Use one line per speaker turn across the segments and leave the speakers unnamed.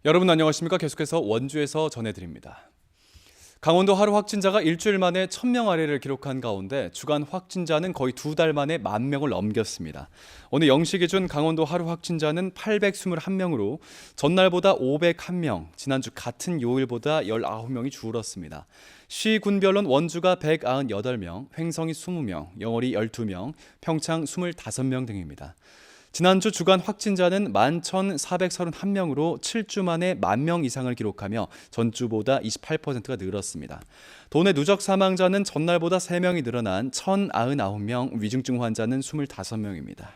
여러분 안녕하십니까? 계속해서 원주에서 전해드립니다. 강원도 하루 확진자가 일주일 만에 1,000명 아래를 기록한 가운데 주간 확진자는 거의 2달 만에 10,000명을 넘겼습니다. 오늘 0시 기준 강원도 하루 확진자는 821명으로 전날보다 501명, 지난주 같은 요일보다 19명이 줄었습니다. 시군별로는 원주가 198명, 횡성이 20명, 영월이 12명, 평창 25명 등입니다. 지난주 주간 확진자는 11,431명으로 7주 만에 10,000명 이상을 기록하며 전주보다 28%가 늘었습니다. 도내 누적 사망자는 전날보다 3명이 늘어난 1,099명, 위중증 환자는 25명입니다.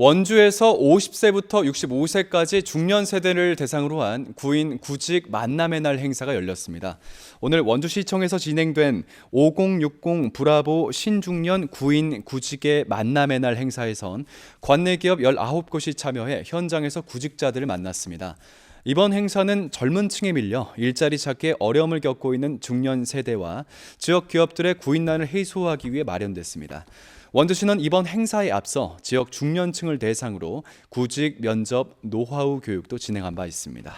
원주에서 50세부터 65세까지 중년 세대를 대상으로 한 구인 구직 만남의 날 행사가 열렸습니다. 오늘 원주시청에서 진행된 5060 브라보 신중년 구인 구직의 만남의 날 행사에선 관내 기업 19곳이 참여해 현장에서 구직자들을 만났습니다. 이번 행사는 젊은 층에 밀려 일자리 찾기에 어려움을 겪고 있는 중년 세대와 지역 기업들의 구인난을 해소하기 위해 마련됐습니다. 원주시는 이번 행사에 앞서 지역 중년층을 대상으로 구직, 면접, 노하우 교육도 진행한 바 있습니다.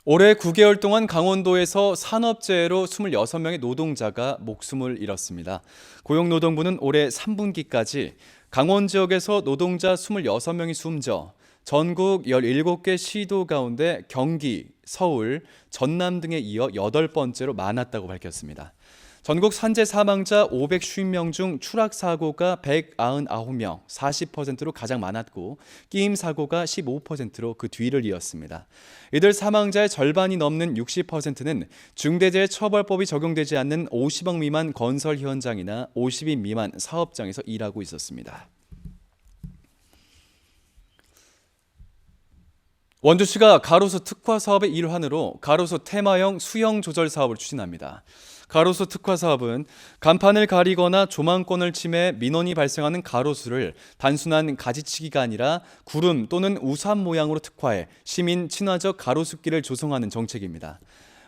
올해 9개월 동안 강원도에서 산업재해로 26명의 노동자가 목숨을 잃었습니다. 고용노동부는 올해 3분기까지 강원 지역에서 노동자 26명이 숨져 전국 17개 시도 가운데 경기, 서울, 전남 등에 이어 8번째로 많았다고 밝혔습니다. 전국 산재 사망자 550명 중 추락 사고가 199명, 40%로 가장 많았고 끼임 사고가 15%로 그 뒤를 이었습니다. 이들 사망자의 절반이 넘는 60%는 중대재해처벌법이 적용되지 않는 50억 미만 건설 현장이나 50인 미만 사업장에서 일하고 있었습니다. 원주시가 가로수 특화 사업의 일환으로 가로수 테마형 수형 조절 사업을 추진합니다. 가로수 특화 사업은 간판을 가리거나 조망권을 침해 민원이 발생하는 가로수를 단순한 가지치기가 아니라 구름 또는 우산 모양으로 특화해 시민 친화적 가로수길을 조성하는 정책입니다.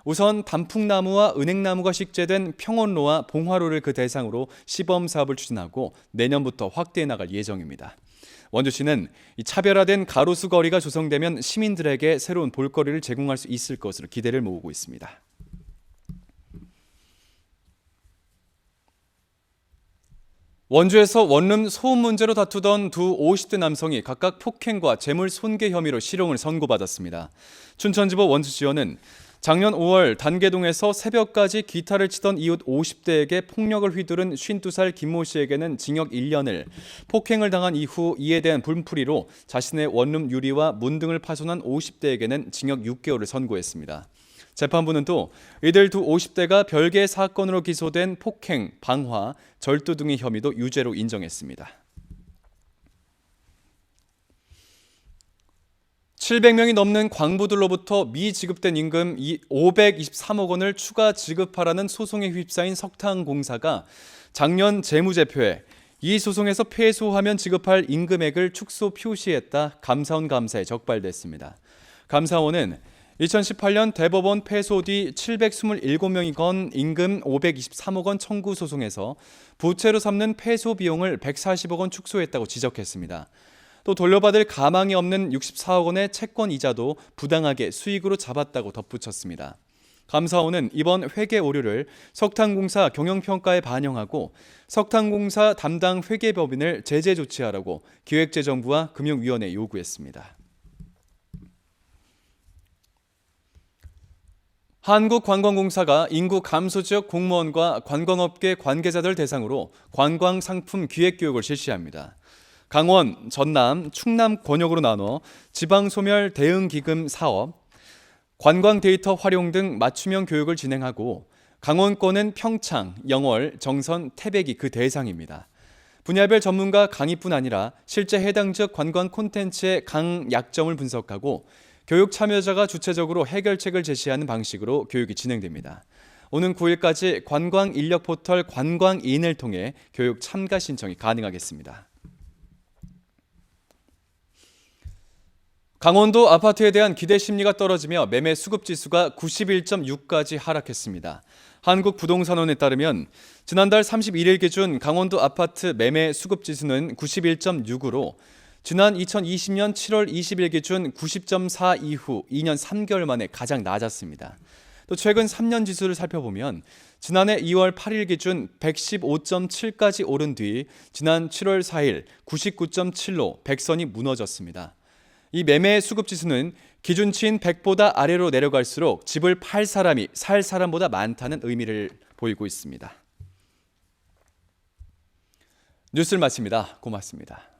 우선 단풍나무와 은행나무가 식재된 평원로와 봉화로를 그 대상으로 시범 사업을 추진하고 내년부터 확대해 나갈 예정입니다. 원주시는 이 차별화된 가로수 거리가 조성되면 시민들에게 새로운 볼거리를 제공할 수 있을 것으로 기대를 모으고 있습니다. 원주에서 원룸 소음 문제로 다투던 두 50대 남성이 각각 폭행과 재물 손괴 혐의로 실형을 선고받았습니다. 춘천지법 원주지원은 작년 5월 단계동에서 새벽까지 기타를 치던 이웃 50대에게 폭력을 휘두른 52살 김모 씨에게는 징역 1년을, 폭행을 당한 이후 이에 대한 분풀이로 자신의 원룸 유리와 문 등을 파손한 50대에게는 징역 6개월을 선고했습니다. 재판부는 또 이들 두 50대가 별개의 사건으로 기소된 폭행, 방화, 절도 등의 혐의도 유죄로 인정했습니다. 700명이 넘는 광부들로부터 미지급된 임금 523억 원을 추가 지급하라는 소송에 휩싸인 석탄공사가 작년 재무제표에 이 소송에서 패소하면 지급할 임금액을 축소 표시했다 감사원 감사에 적발됐습니다. 감사원은 2018년 대법원 패소 뒤 727명이 건 임금 523억 원 청구 소송에서 부채로 삼는 패소 비용을 140억 원 축소했다고 지적했습니다. 또 돌려받을 가망이 없는 64억 원의 채권 이자도 부당하게 수익으로 잡았다고 덧붙였습니다. 감사원은 이번 회계 오류를 석탄공사 경영평가에 반영하고 석탄공사 담당 회계법인을 제재 조치하라고 기획재정부와 금융위원회에 요구했습니다. 한국관광공사가 인구 감소 지역 공무원과 관광업계 관계자들 대상으로 관광상품 기획교육을 실시합니다. 강원, 전남, 충남 권역으로 나눠 지방소멸 대응기금 사업, 관광 데이터 활용 등 맞춤형 교육을 진행하고 강원권은 평창, 영월, 정선, 태백이 그 대상입니다. 분야별 전문가 강의뿐 아니라 실제 해당 지역 관광 콘텐츠의 강약점을 분석하고 교육 참여자가 주체적으로 해결책을 제시하는 방식으로 교육이 진행됩니다. 오는 9일까지 관광 인력 포털 관광인을 통해 교육 참가 신청이 가능하겠습니다. 강원도 아파트에 대한 기대 심리가 떨어지며 매매 수급 지수가 91.6까지 하락했습니다. 한국부동산원에 따르면 지난달 31일 기준 강원도 아파트 매매 수급 지수는 91.6으로 지난 2020년 7월 20일 기준 90.4 이후 2년 3개월 만에 가장 낮았습니다. 또 최근 3년 지수를 살펴보면 지난해 2월 8일 기준 115.7까지 오른 뒤 지난 7월 4일 99.7로 100선이 무너졌습니다. 이 매매 수급 지수는 기준치인 100보다 아래로 내려갈수록 집을 팔 사람이 살 사람보다 많다는 의미를 보이고 있습니다. 뉴스를 마칩니다. 고맙습니다.